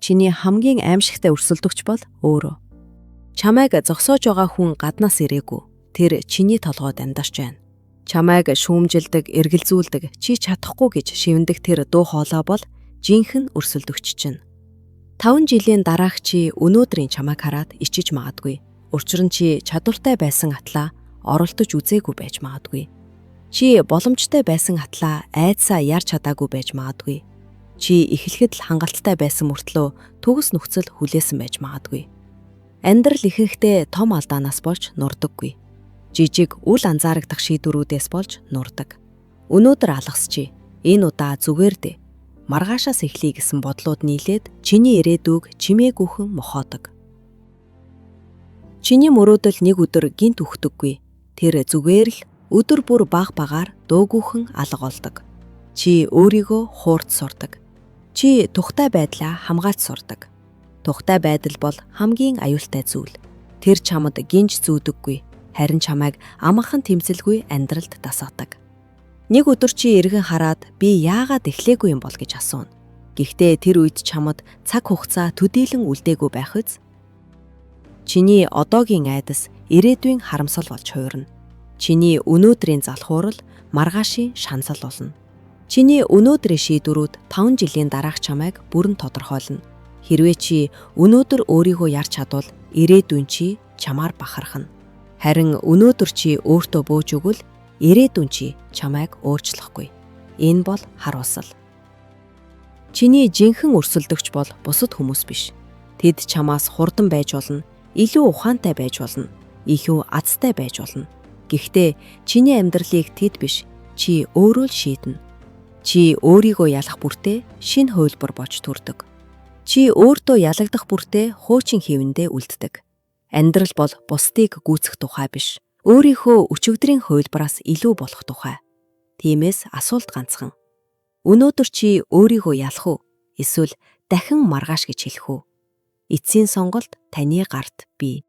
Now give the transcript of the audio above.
чиний хамгийн аимшигтай өрсөлдөгч бол өөрөө. Чамайг зогсоож байгаа хүн гаднаас ирээгүй. Тэр чиний толгойд амьдарч байна. Чамайг шүүмжилдэг, эргэлзүүлдэг, чи чадахгүй гэж шивндэг тэр дуу хоолой бол жинхэнэ өрсөлдөгч чинь. 5 жилийн дараах чи өнөөдрийн чамайг хараад ичиж магадгүй. Учир нь чи чадвартай байсан атлаа оролдож үзээгүй байж магадгүй. Чи боломжтой байсан атлаа айдсаа ярьж чадаагүй байж магадгүй. Чи эхлэхэд л хангалттай байсан мөртлөө төгс нөхцөл хүлээсэн байж магадгүй. Амьдрал ихэнхдээ том алдаанаас болж нурдаггүй. Жижиг үл анзаарагдах шийдвэрүүдээс болж нурдаг. Өнөөдөр алгасчи. Энэ удаа зүгээр дээ. Маргаашаас эхлэе гэсэн бодлууд нийлээд чиний ирээдүйг чимээгүйхэн мохоодог. Чиний мөрөөдөл нэг өдөр гинт үхдэггүй. Тэр зүгээр л өдөр бүр баг багаар дуугүйхэн алга болдог. Чи өөрийгөө хуурд сурдаг. Чи тухтай байдлаа хамгаалж сурдаг. Тухтай байдал бол хамгийн аюултай зүйл. Тэр чамд гинж зүүдэггүй. Харин чамайг амархан тэмцэлгүй амьдралд дасгадаг. Нэг өдөр чи эргэн хараад би яагаад эхлээгүй юм бол гэж асууна. Гэхдээ тэр үед чамд цаг хугацаа төдийлөн үлдээгүй байх үз. Чиний одоогийн айдас ирээдүйн харамсал болж хуурна. Чиний өнөөдрийн залхуурал маргаашийн шансал болно. Чиний өнөөдрийн шийдвэрүүд 5 жилийн дараах чамайг бүрэн тодорхойлно. Хэрвээ чи өнөөдөр өөрийгөө ярьж чадвал ирээдүйн чи чамаар бахархна. Харин өнөөдөр чи өөртөө бөөж өгвөл ирээдүйн чи чамайг өөрчлөхгүй. Энэ бол харуулсал. Чиний жинхэнэ өрсөлдөгч бол бусад хүмүүс биш. Тэд чамаас хурдан байж болно, илүү ухаантай байж болно, илүү азтай байж болно. Гэхдээ чиний амьдралыг тэд биш, чи өөрөө л шийднэ. Чи өөрийгөө ялах бүртээ шинэ хувилбар болж төрдөг. Чи өөртөө ялагдах бүртээ хуучин хэвэндээ үлддэг. Амьдрал бол бусдыг гүйцэх тухай биш. Өөрийнхөө өчигдрийн хувилбараас илүү болох тухай. Тиймээс асуулт ганцхан. Өнөөдөр чи өөрийгөө ялах уу? Эсвэл дахин маргааш гэж хэлэх үү? Эцсийн сонголт таны гарт бий.